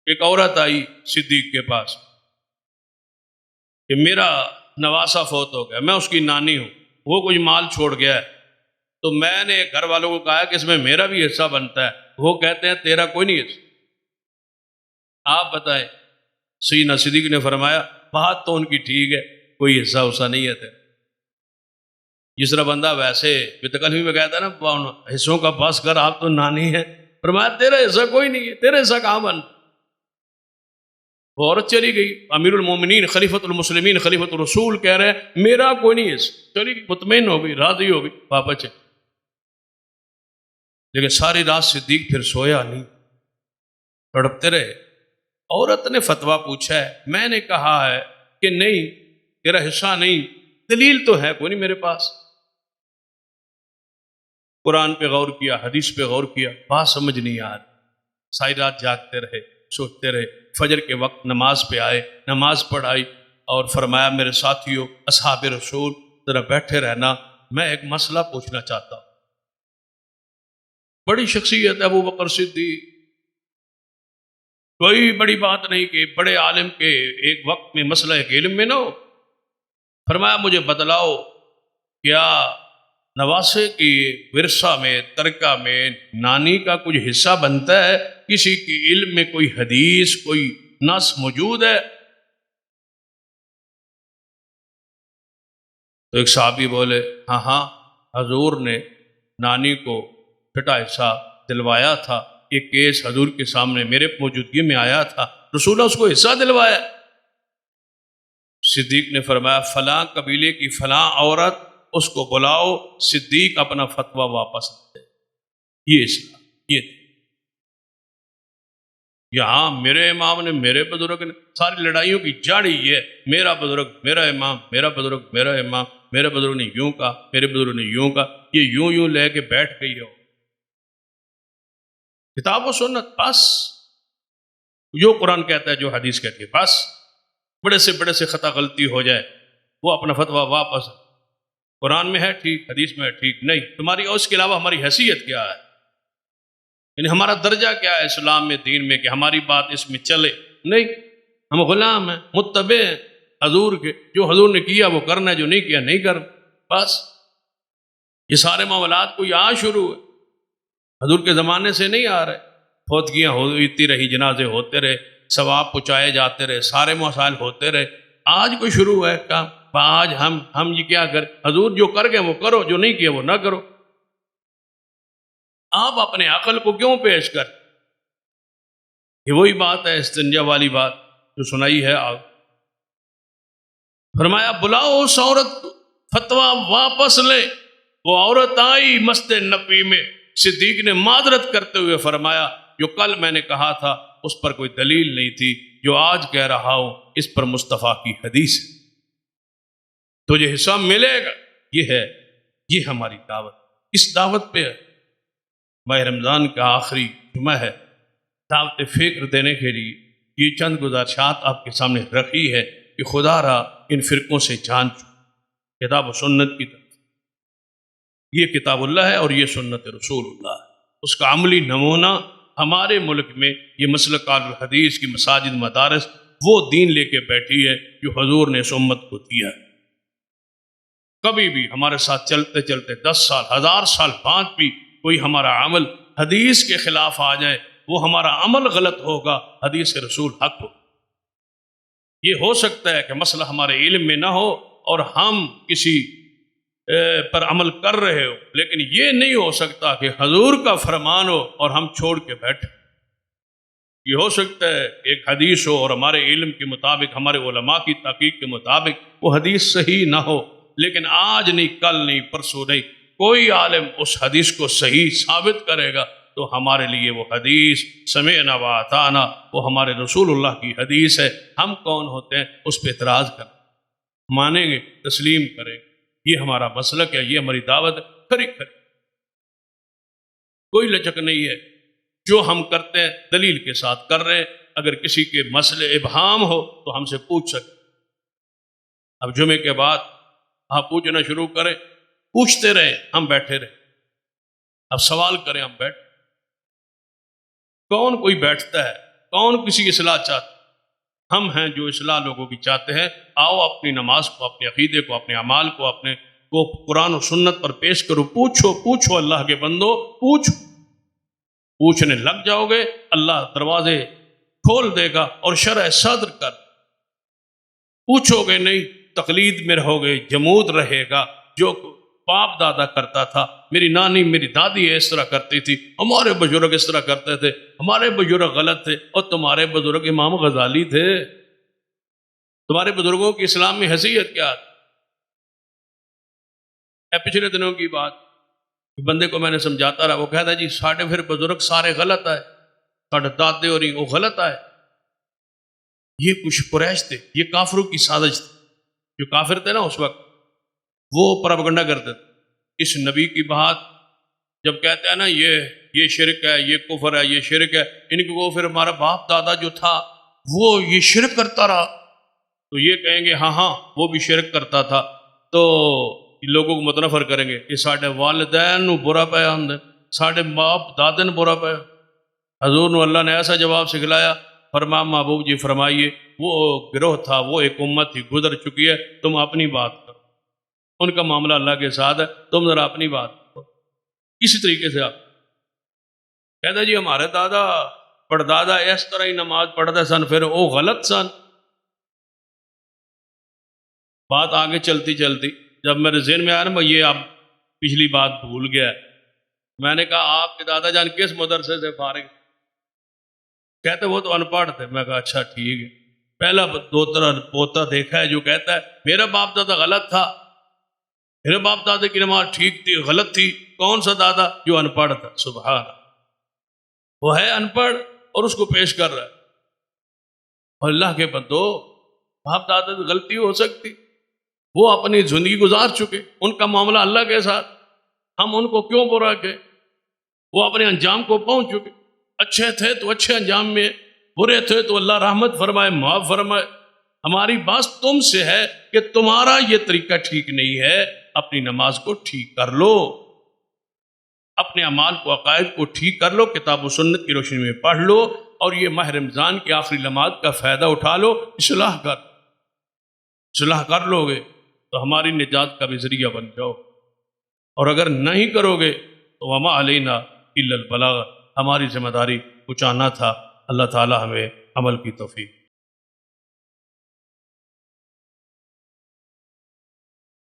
ایک عورت آئی صدیق کے پاس کہ میرا نواسا فوت ہو گیا، میں اس کی نانی ہوں، وہ کچھ مال چھوڑ گیا ہے، تو میں نے گھر والوں کو کہا کہ اس میں میرا بھی حصہ بنتا ہے، وہ کہتے ہیں تیرا کوئی نہیں حصہ، آپ بتائیں۔ سیدنا صدیق نے فرمایا بات تو ان کی ٹھیک ہے، کوئی حصہ اسا نہیں ہے تیرا۔ جس طرح بندہ ویسے بتکلمی میں کہتا ہے نا حصوں کا بس کر، آپ تو نانی ہے، فرمایا تیرا حصہ کوئی نہیں ہے، تیرا حصہ کہاں بن۔ وہ عورت چلی گئی، امیر المومنین خلیفۃ المسلمین خلیفۃ الرسول کہہ رہے ہیں میرا کوئی نہیں حصہ، چلی گئی، مطمئن ہو گئی، راضی ہو گئی، واپس چلی۔ لیکن ساری رات صدیق پھر سویا نہیں، تڑپتے رہے۔ عورت نے فتویٰ پوچھا ہے، میں نے کہا ہے کہ نہیں تیرا حصہ نہیں، دلیل تو ہے کوئی نہیں میرے پاس۔ قرآن پہ غور کیا، حدیث پہ غور کیا، بات سمجھ نہیں آ رہی، ساری رات جاگتے رہے، سوچتے رہے، فجر کے وقت نماز پہ آئے، نماز پڑھائی اور فرمایا میرے ساتھیوں اصحاب رسول ذرا بیٹھے رہنا، میں ایک مسئلہ پوچھنا چاہتا ہوں۔ بڑی شخصیت ہے ابو بکر صدیق، کوئی بڑی بات نہیں کہ بڑے عالم کے ایک وقت میں مسئلہ ایک علم میں نہ ہو۔ فرمایا مجھے بتلاؤ کیا نواسے کی ورثہ میں ترکہ میں نانی کا کچھ حصہ بنتا ہے؟ کسی کے علم میں کوئی حدیث کوئی نص موجود ہے؟ تو ایک صحابی بولے ہاں ہاں، حضور نے نانی کو چھٹا حصہ دلوایا تھا، یہ کیس حضور کے سامنے میرے موجودگی میں آیا تھا، رسول نے اس کو حصہ دلوایا۔ صدیق نے فرمایا فلاں قبیلے کی فلاں عورت، اس کو بلاؤ، صدیق اپنا فتویٰ واپس لے۔ یہ اسلام، یہ یہاں میرے امام نے، میرے بزرگ نے، ساری لڑائیوں کی جڑ یہ ہے میرا بزرگ، میرا امام، میرا بزرگ، میرا امام، میرے بزرگ نے یوں کہا، میرے بزرگ نے یوں کہا، یہ یوں یوں لے کے بیٹھ گئی ہو۔ کتاب و سنت بس، جو قرآن کہتا ہے جو حدیث کہتی ہے بس، بڑے سے خطا غلطی ہو جائے وہ اپنا فتویٰ واپس، قرآن میں ہے ٹھیک، حدیث میں ہے ٹھیک، نہیں تمہاری، اور اس کے علاوہ ہماری حیثیت کیا ہے، یعنی ہمارا درجہ کیا ہے اسلام میں، دین میں، کہ ہماری بات اس میں چلے؟ نہیں، ہم غلام ہیں، متبع ہیں حضور کے، جو حضور نے کیا وہ کرنا ہے، جو نہیں کیا نہیں کرنا، بس۔ یہ سارے معاملات کوئی آج شروع ہے، حضور کے زمانے سے نہیں آ رہے، فوتگیاں ہوتی رہی، جنازے ہوتے رہے، ثواب پہنچائے جاتے رہے، سارے مسائل ہوتے رہے، آج کوئی شروع ہے کام؟ آج ہم یہ کیا کر، حضور جو کر گئے وہ کرو، جو نہیں کیا وہ نہ کرو۔ آپ اپنے عقل کو کیوں پیش کر؟ یہ وہی بات ہے استنجا والی بات جو سنائی ہے آپ۔ فرمایا بلاؤ اس عورت کو، فتویٰ واپس لے۔ وہ عورت آئی مسجد نبی میں، صدیق نے معذرت کرتے ہوئے فرمایا جو کل میں نے کہا تھا اس پر کوئی دلیل نہیں تھی، جو آج کہہ رہا ہوں اس پر مصطفیٰ کی حدیث ہے، تجھے حصہ ملے گا۔ یہ ہے، یہ ہماری دعوت، اس دعوت پہ ماہ رمضان کا آخری جمعہ ہے، دعوت فکر دینے کے لیے یہ چند گزارشات آپ کے سامنے رکھی ہے کہ خدا را ان فرقوں سے جان چکے، کتاب و سنت کی طرف، یہ کتاب اللہ ہے اور یہ سنت رسول اللہ ہے، اس کا عملی نمونہ ہمارے ملک میں یہ مسلک اہل الحدیث کی مساجد مدارس وہ دین لے کے بیٹھی ہے جو حضور نے اس امت کو دیا ہے۔ کبھی بھی ہمارے ساتھ چلتے چلتے 10 سال 1000 سال بعد بھی کوئی ہمارا عمل حدیث کے خلاف آ جائے، وہ ہمارا عمل غلط ہوگا، حدیث رسول حق ہو۔ یہ ہو سکتا ہے کہ مسئلہ ہمارے علم میں نہ ہو اور ہم کسی پر عمل کر رہے ہو، لیکن یہ نہیں ہو سکتا کہ حضور کا فرمان ہو اور ہم چھوڑ کے بیٹھیں۔ یہ ہو سکتا ہے ایک حدیث ہو اور ہمارے علم کے مطابق، ہمارے علماء کی تحقیق کے مطابق وہ حدیث صحیح نہ ہو، لیکن آج نہیں، کل نہیں، پرسوں نہیں، کوئی عالم اس حدیث کو صحیح ثابت کرے گا تو ہمارے لیے وہ حدیث سمعنا و اطعنا، وہ ہمارے رسول اللہ کی حدیث ہے۔ ہم کون ہوتے ہیں اس پہ اعتراض کریں؟ مانیں گے، تسلیم کریں گے، یہ ہمارا مسلک ہے، یہ ہماری دعوت ہے، کھری کھری، کوئی لچک نہیں ہے، جو ہم کرتے ہیں دلیل کے ساتھ کر رہے ہیں۔ اگر کسی کے مسئلے ابہام ہو تو ہم سے پوچھ سکتے۔ اب جمعے کے بعد آپ پوچھنا شروع کریں، پوچھتے رہیں، ہم بیٹھے رہیں، اب سوال کریں، ہم بیٹھ، کون کوئی بیٹھتا ہے، کون کسی اصلاح چاہتا؟ ہم ہیں جو اصلاح لوگوں کی چاہتے ہیں. آؤ اپنی نماز کو، اپنے عقیدے کو، اپنے اعمال کو، اپنے کو قرآن و سنت پر پیش کرو. پوچھو اللہ کے بندو، پوچھنے لگ جاؤ گے اللہ دروازے کھول دے گا اور شرح صدر کر. پوچھو گے نہیں، تقلید میں رہو گے، جمود رہے گا. جو باپ دادا کرتا تھا، میری نانی میری دادی اس طرح کرتی تھی، ہمارے بزرگ اس طرح کرتے تھے، ہمارے بزرگ غلط تھے، اور تمہارے بزرگ امام غزالی تھے. تمہارے بزرگوں کی اسلام میں حیثیت کیا تھی؟ پچھلے دنوں کی بات، بندے کو میں نے سمجھاتا رہا، وہ کہتا جی ساڑھے پھر بزرگ سارے غلط آئے، ساڑھے دادے اور وہ غلط آئے. یہ کچھ قریش تھے، یہ کافروں کی سازش تھی. جو کافر تھے نا اس وقت، وہ پروپیگنڈا کرتے تھے. اس نبی کی بات جب کہتے ہیں نا یہ شرک ہے، یہ کفر ہے، یہ شرک ہے، ان کو پھر ہمارا باپ دادا جو تھا وہ یہ شرک کرتا رہا، تو یہ کہیں گے ہاں وہ بھی شرک کرتا تھا، تو لوگوں کو متنفر کریں گے کہ ساڑھے والدین نو برا پایا ہم نے، ساڑھے باپ دادے نے برا پایا. حضور نو اللہ نے ایسا جواب سکھلایا، فرما محبوب جی فرمائیے وہ گروہ تھا، وہ ایک امت تھی، گزر چکی ہے، تم اپنی بات کرو. ان کا معاملہ اللہ کے ساتھ ہے، تم ذرا اپنی بات کرو. اسی طریقے سے آپ کہتا جی ہمارے دادا پردادا اس طرح ہی نماز پڑھتے سن، پھر وہ غلط سن. بات آگے چلتی جب میرے ذہن میں آیا نا میں یہ آپ پچھلی بات بھول گیا. میں نے کہا آپ کے دادا جان کس مدرسے سے فارغ؟ کہتے وہ تو ان پڑھ تھے. میں کہا اچھا ٹھیک ہے. پہلا پوتا دیکھا ہے جو کہتا ہے میرا باپ دادا غلط تھا، میرے باپ دادا کی نماز ٹھیک تھی غلط تھی. کون سا دادا؟ جو ان پڑھ تھا. سبحان اللہ، وہ ہے ان پڑھ اور اس کو پیش کر رہا ہے. اور اللہ کے بندو، باپ دادا سے غلطی ہو سکتی، وہ اپنی زندگی گزار چکے، ان کا معاملہ اللہ کے ساتھ، ہم ان کو کیوں برا کہیں؟ وہ اپنے انجام کو پہنچ چکے. اچھے تھے تو اچھے انجام میں، برے تھے تو اللہ رحمت فرمائے، معاف فرمائے. ہماری بات تم سے ہے کہ تمہارا یہ طریقہ ٹھیک نہیں ہے، اپنی نماز کو ٹھیک کر لو، اپنے اعمال کو عقائد کو ٹھیک کر لو، کتاب و سنت کی روشنی میں پڑھ لو، اور یہ ماہ رمضان کی آخری لمحات کا فائدہ اٹھا لو. اصلاح کر لو گے تو ہماری نجات کا بھی ذریعہ بن جاؤ. اور اگر نہیں کرو گے تو وما علینا الا البلاغ، ہماری ذمہ داری پہنچانا تھا. اللہ تعالی ہمیں عمل کی توفیق